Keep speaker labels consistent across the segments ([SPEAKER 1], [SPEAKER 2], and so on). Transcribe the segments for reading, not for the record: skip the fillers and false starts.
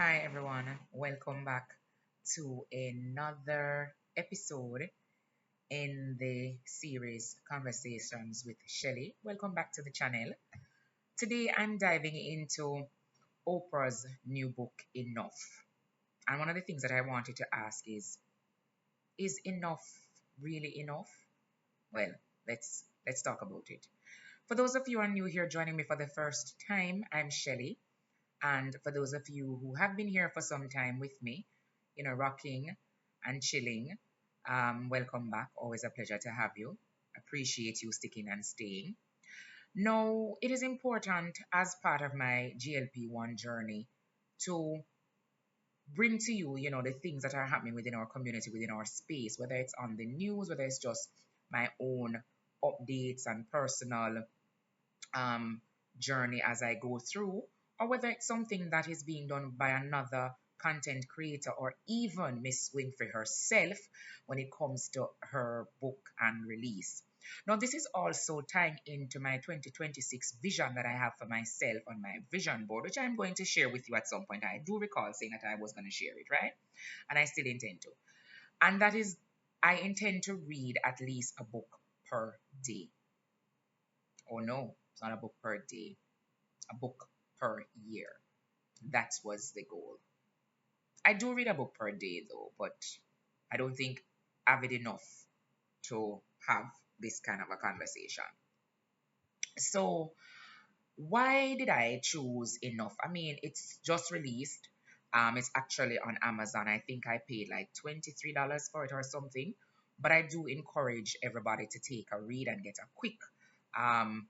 [SPEAKER 1] Hi everyone, welcome back to another episode in the series Conversations with Shelly. Welcome back to the channel. Today I'm diving into Oprah's new book, Enough. And one of the things that I wanted to ask is enough really enough? Well, let's talk about it. For those of you who are new here joining me for the first time, I'm Shelly. And for those of you who have been here for some time with me, rocking and chilling, welcome back. Always a pleasure to have you. Appreciate you sticking and staying. Now, it is important as part of my GLP-1 journey to bring to you, the things that are happening within our community, within our space, whether it's on the news, whether it's just my own updates and personal um, journey as I go through, or whether it's something that is being done by another content creator or even Miss Winfrey herself when it comes to her book and release. Now, this is also tying into my 2026 vision that I have for myself on my vision board, which I'm going to share with you at some point. I do recall saying that I was going to share it, right? And I still intend to. And that is, I intend to read at least a book per day. Oh no, it's not a book per day, a book per year. That was the goal. I do read a book per day though, but I don't think avid enough to have this kind of a conversation. So, why did I choose Enough? I mean, it's just released. It's actually on Amazon. I think I paid like $23 for it or something. But I do encourage everybody to take a read and get a quick um,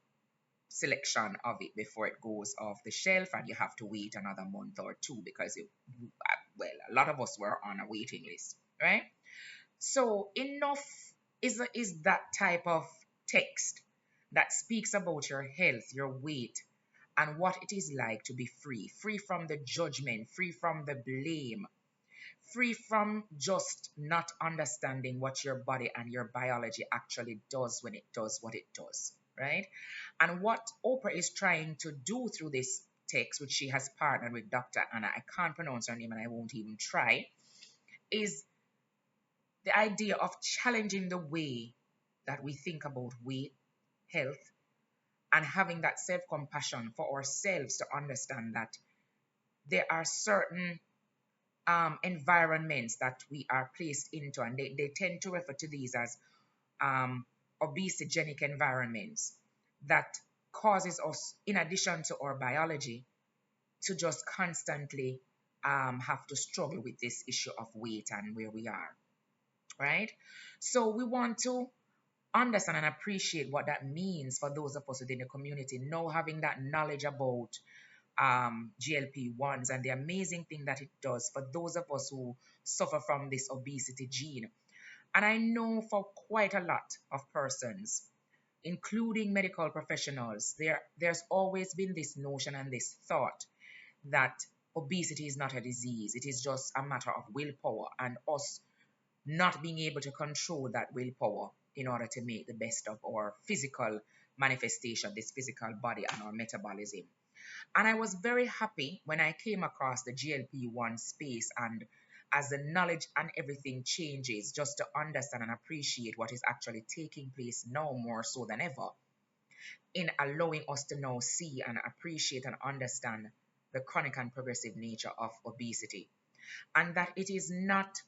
[SPEAKER 1] selection of it before it goes off the shelf and you have to wait another month or two because well, a lot of us were on a waiting list, right? So enough is that type of text that speaks about your health, your weight, and what it is like to be free from the judgment, free from the blame, free from just not understanding what your body and your biology actually does when it does what it does, right? And what Oprah is trying to do through this text, which she has partnered with Dr. Anna, I can't pronounce her name and I won't even try, is the idea of challenging the way that we think about weight, health, and having that self compassion for ourselves to understand that there are certain environments that we are placed into, and they tend to refer to these as obesogenic environments that causes us, in addition to our biology, to just constantly have to struggle with this issue of weight and where we are, right? So we want to understand and appreciate what that means for those of us within the community, now having that knowledge about GLP-1s and the amazing thing that it does for those of us who suffer from this obesity gene. And I know for quite a lot of persons, including medical professionals, there's always been this notion and this thought that obesity is not a disease. It is just a matter of willpower and us not being able to control that willpower in order to make the best of our physical manifestation, this physical body and our metabolism. And I was very happy when I came across the GLP-1 space, and as the knowledge and everything changes, just to understand and appreciate what is actually taking place now more so than ever, in allowing us to now see and appreciate and understand the chronic and progressive nature of obesity. And that it is not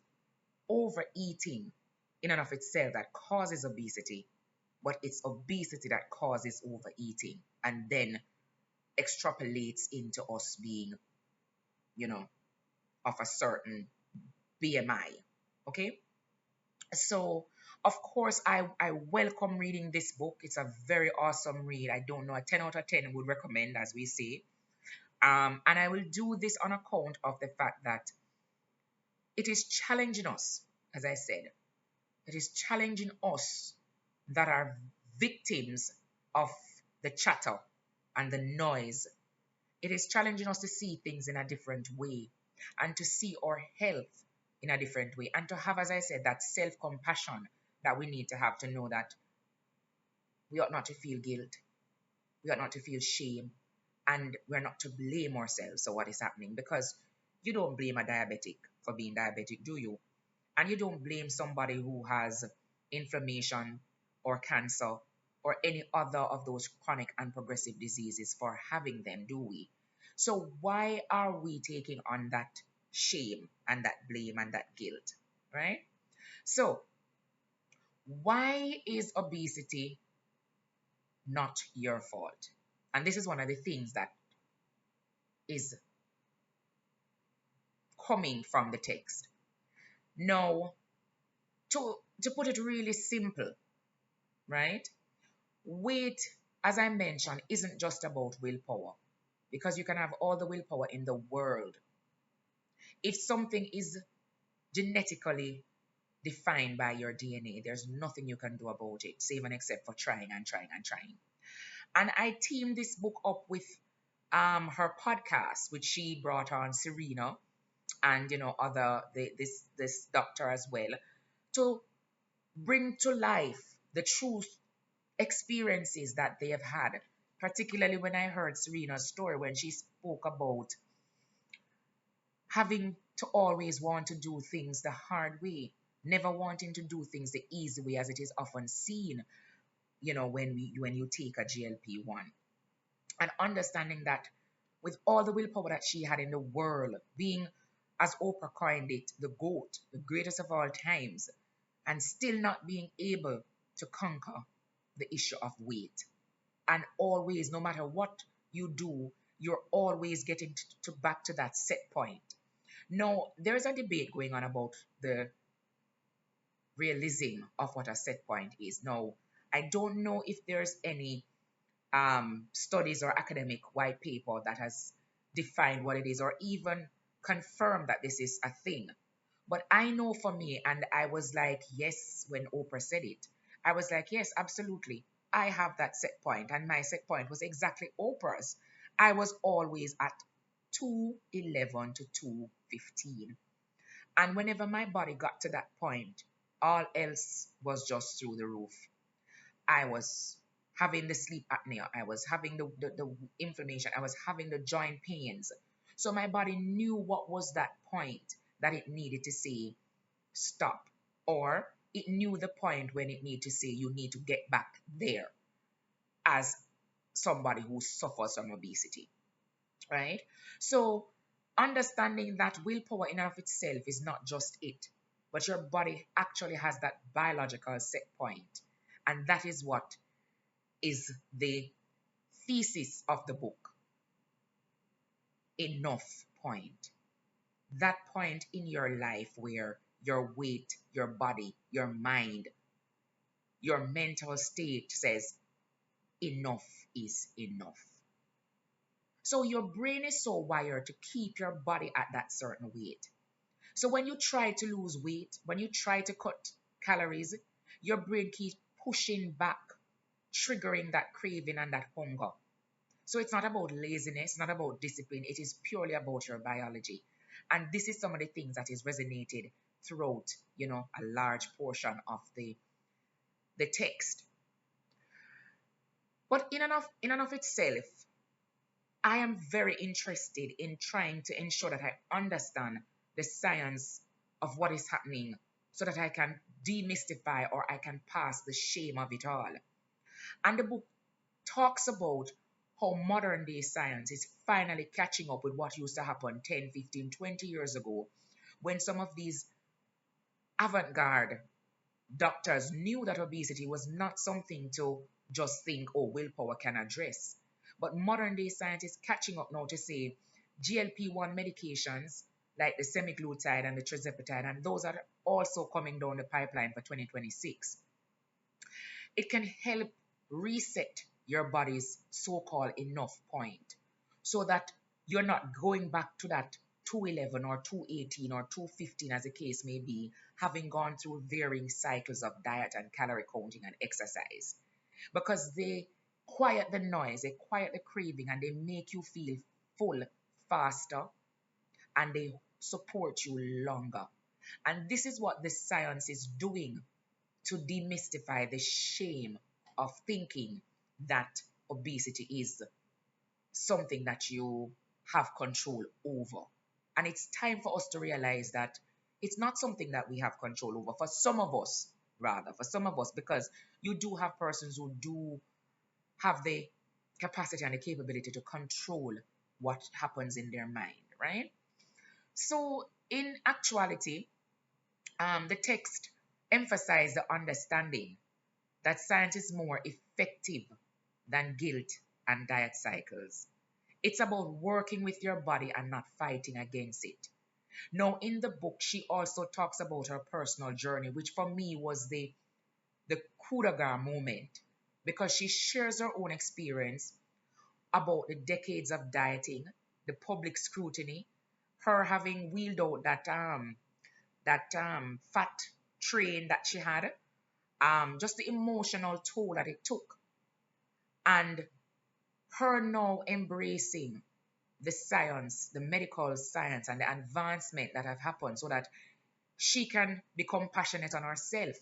[SPEAKER 1] overeating in and of itself that causes obesity, but it's obesity that causes overeating and then extrapolates into us being, you know, of a certain BMI. Okay. So, of course, I welcome reading this book. It's a very awesome read. I don't know, a 10 out of 10 would recommend, as we say. And I will do this on account of the fact that it is challenging us, as I said, it is challenging us that are victims of the chatter and the noise. It is challenging us to see things in a different way and to see our health in a different way and to have, as I said, that self compassion that we need to have to know that we ought not to feel guilt, we ought not to feel shame, and we're not to blame ourselves for what is happening because You don't blame a diabetic for being diabetic, do you? And you don't blame somebody who has inflammation or cancer or any other of those chronic and progressive diseases for having them, do we? So why are we taking on that shame and that blame and that guilt, right? So why is obesity not your fault? And this is one of the things that is coming from the text. Now, to put it really simple, right? Weight, as I mentioned, isn't just about willpower because you can have all the willpower in the world. If something is genetically defined by your DNA, there's nothing you can do about it, save and except for trying and trying and trying. And I teamed this book up with her podcast, which she brought on Serena and other this doctor as well, to bring to life the truth experiences that they have had. Particularly when I heard Serena's story when she spoke about having to always want to do things the hard way, never wanting to do things the easy way as it is often seen, when you take a GLP-1. And understanding that with all the willpower that she had in the world, being, as Oprah coined it, the GOAT, the greatest of all times, and still not being able to conquer the issue of weight. And always, no matter what you do, you're always getting to back to that set point. Now, there's a debate going on about the realism of what a set point is. Now, I don't know if there's any studies or academic white paper that has defined what it is or even confirmed that this is a thing. But I know for me, and I was like, yes, when Oprah said it, I was like, yes, absolutely. I have that set point, and my set point was exactly Oprah's. I was always at 211 to 215. And whenever my body got to that point, all else was just through the roof. I was having the sleep apnea. I was having the inflammation. I was having the joint pains. So my body knew what was that point that it needed to say stop. Or it knew the point when it needed to say you need to get back there as somebody who suffers from obesity. Right? So understanding that willpower in and of itself is not just it, but your body actually has that biological set point. And that is what is the thesis of the book. Enough point. That point in your life where your weight, your body, your mind, your mental state says enough is enough. So your brain is so wired to keep your body at that certain weight. So when you try to lose weight, when you try to cut calories, your brain keeps pushing back, triggering that craving and that hunger. So it's not about laziness, not about discipline. It is purely about your biology. And this is some of the things that is resonated throughout, a large portion of the text. But in and of itself, I am very interested in trying to ensure that I understand the science of what is happening so that I can demystify or I can pass the shame of it all. And the book talks about how modern day science is finally catching up with what used to happen 10, 15, 20 years ago when some of these avant garde doctors knew that obesity was not something to just think, oh, willpower can address. But modern day science is catching up now to say GLP-1 medications like the semaglutide and the tirzepatide, and those are also coming down the pipeline for 2026. It can help reset your body's so-called enough point so that you're not going back to that 211 or 218 or 215 as the case may be, having gone through varying cycles of diet and calorie counting and exercise. Because they quiet the noise, they quiet the craving, and they make you feel full faster and they support you longer. And this is what the science is doing to demystify the shame of thinking that obesity is something that you have control over. And it's time for us to realize that it's not something that we have control over. For some of us, rather, for some of us, because you do have persons who do have the capacity and the capability to control what happens in their mind, right? So, in actuality, the text emphasized the understanding that science is more effective than guilt and diet cycles. It's about working with your body and not fighting against it. Now, in the book, she also talks about her personal journey, which for me was the coup de grace moment, because she shares her own experience about the decades of dieting, the public scrutiny, her having wheeled out that fat train that she had, just the emotional toll that it took, and her now embracing the science, the medical science, and the advancement that have happened so that she can become passionate on herself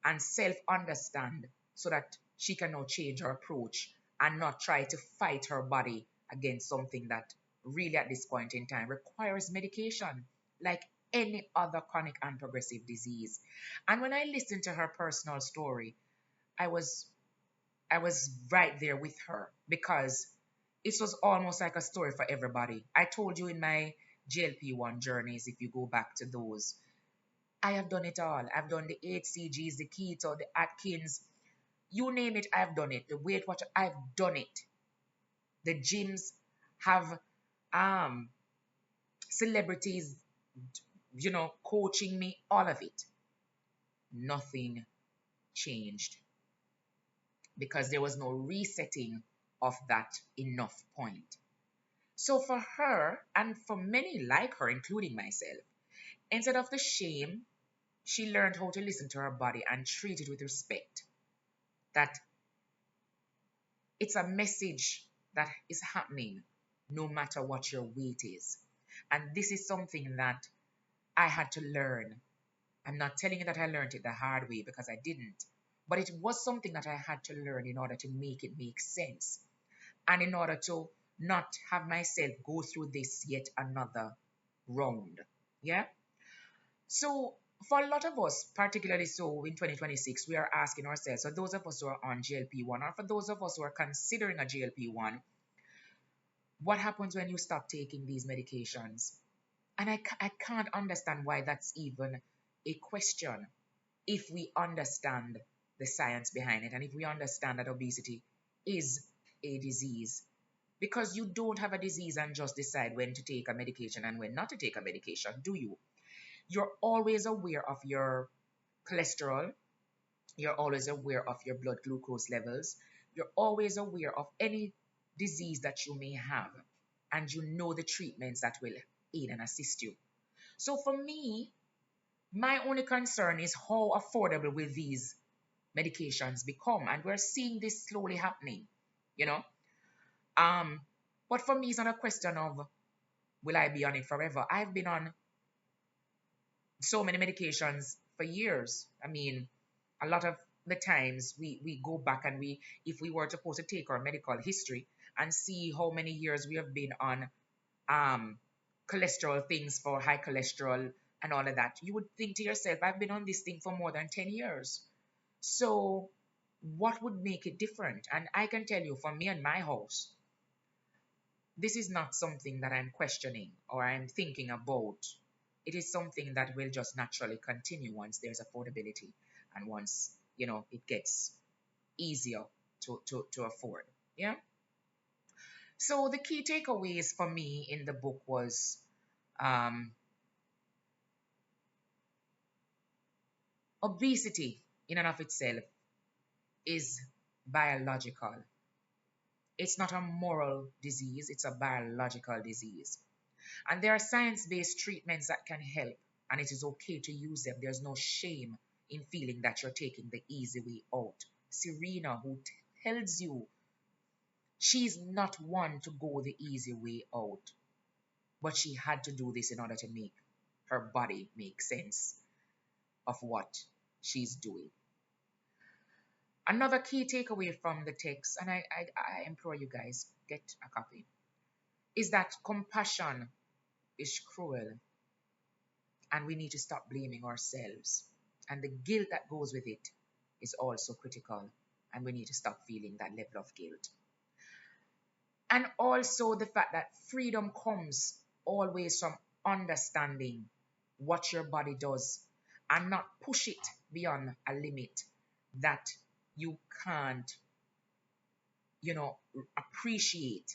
[SPEAKER 1] and self understand so that she can now change her approach and not try to fight her body against something that really at this point in time requires medication like any other chronic and progressive disease. And when I listened to her personal story, I was I was right there with her because it was almost like a story for everybody. I told you in my GLP-1 journeys, if you go back to those, I have done it all. I've done the HCGs, the keto, the Atkins, you name it, I've done it. The Weight Watcher, I've done it. The gyms have um celebrities, coaching me, all of it. Nothing changed because there was no resetting of that enough point. So for her, and for many like her, including myself, instead of the shame, she learned how to listen to her body and treat it with respect. That it's a message that is happening no matter what your weight is. And this is something that I had to learn. I'm not telling you that I learned it the hard way because I didn't. But it was something that I had to learn in order to make it make sense and in order to not have myself go through this yet another round. Yeah? So, for a lot of us, particularly so in 2026, we are asking ourselves, so those of us who are on GLP-1, or for those of us who are considering a GLP-1, what happens when you stop taking these medications? And I can't understand why that's even a question if we understand the science behind it and if we understand that obesity is a disease. Because you don't have a disease and just decide when to take a medication and when not to take a medication, do you? You're always aware of your cholesterol. You're always aware of your blood glucose levels. You're always aware of any disease that you may have. And you know the treatments that will aid and assist you. So for me, my only concern is how affordable will these medications become? And we're seeing this slowly happening, you know. Um, but for me, it's not a question of will I be on it forever. I've been on so many medications for years. I mean, a lot of the times we go back and if we were supposed to take our medical history and see how many years we have been on um cholesterol things for high cholesterol and all of that, you would think to yourself, I've been on this thing for more than 10 years. So what would make it different? And I can tell you, for me and my house, this is not something that I'm questioning or I'm thinking about. It is something that will just naturally continue once there's affordability and once, it gets easier to afford. Yeah. So the key takeaways for me in the book was um, obesity in and of itself is biological. It's not a moral disease, it's a biological disease. And there are science based treatments that can help, and it is okay to use them. There's no shame in feeling that you're taking the easy way out. Serena, who tells you she's not one to go the easy way out, but she had to do this in order to make her body make sense of what she's doing. Another key takeaway from the text, and I implore you guys, get a copy, is that compassion is cruel, and we need to stop blaming ourselves. And the guilt that goes with it is also critical, and we need to stop feeling that level of guilt. And also the fact that freedom comes always from understanding what your body does and not push it beyond a limit that you can't, you know, appreciate.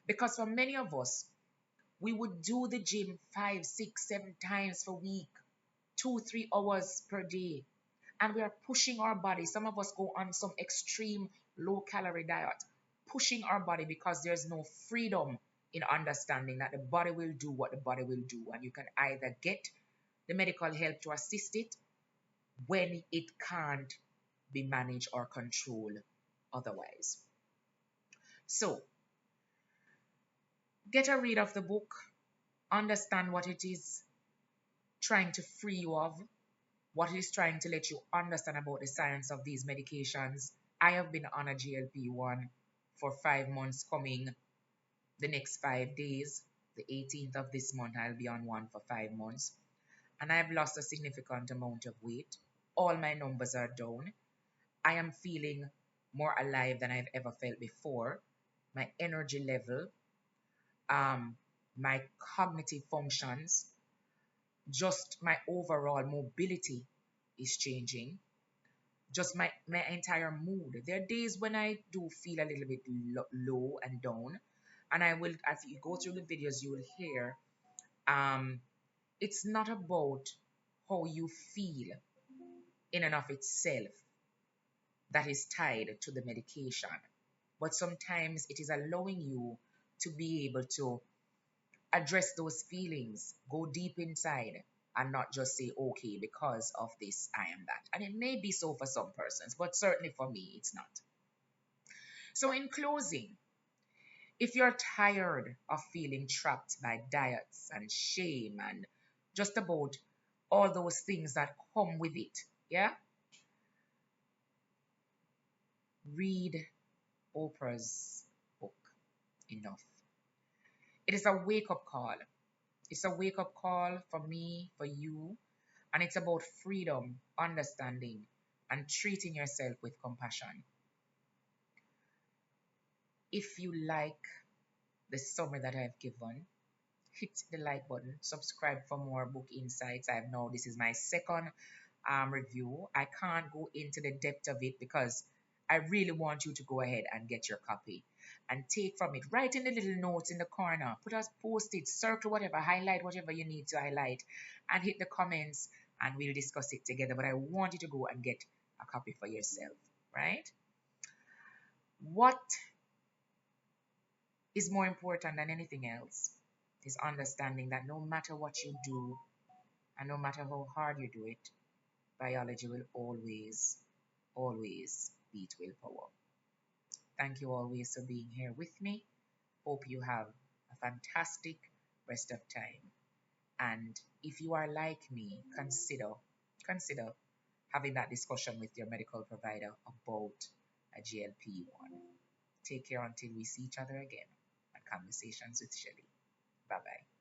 [SPEAKER 1] Because for many of us, we would do the gym 5, 6, 7 times per week, 2, 3 hours per day, and we are pushing our body. Some of us go on some extreme low calorie diet, pushing our body because there's no freedom in understanding that the body will do what the body will do, and you can either get the medical help to assist it when it can't be managed or controlled otherwise. So, get a read of the book, understand what it is trying to free you of, what it is trying to let you understand about the science of these medications. I have been on a GLP-1 for 5 months coming the next 5 days. The 18th of this month, I'll be on one for 5 months. And I've lost a significant amount of weight. All my numbers are down. I am feeling more alive than I've ever felt before. My energy level, um, my cognitive functions, just my overall mobility is changing. Just my entire mood. There are days when I do feel a little bit low and down, and I will, as you go through the videos, you will hear, um, it's not about how you feel in and of itself that is tied to the medication, but sometimes it is allowing you to be able to address those feelings, go deep inside, and not just say, okay, because of this, I am that. And it may be so for some persons, but certainly for me, it's not. So, in closing, if you're tired of feeling trapped by diets and shame and just about all those things that come with it, yeah, read Oprah's book, Enough. It is a wake up call. It's a wake up call for me, for you, and it's about freedom, understanding, and treating yourself with compassion. If you like the summary that I've given, hit the like button, subscribe for more book insights. I know this is my second review. I can't go into the depth of it because I really want you to go ahead and get your copy and take from it. Write in the little notes in the corner, put a post it, circle whatever, highlight whatever you need to highlight, and hit the comments and we'll discuss it together. But I want you to go and get a copy for yourself, right? What is more important than anything else is understanding that no matter what you do and no matter how hard you do it, biology will always, always beat willpower. Thank you always for being here with me. Hope you have a fantastic rest of time. And if you are like me, consider having that discussion with your medical provider about a GLP-1. Take care until we see each other again at Conversations with Shelly. Bye bye.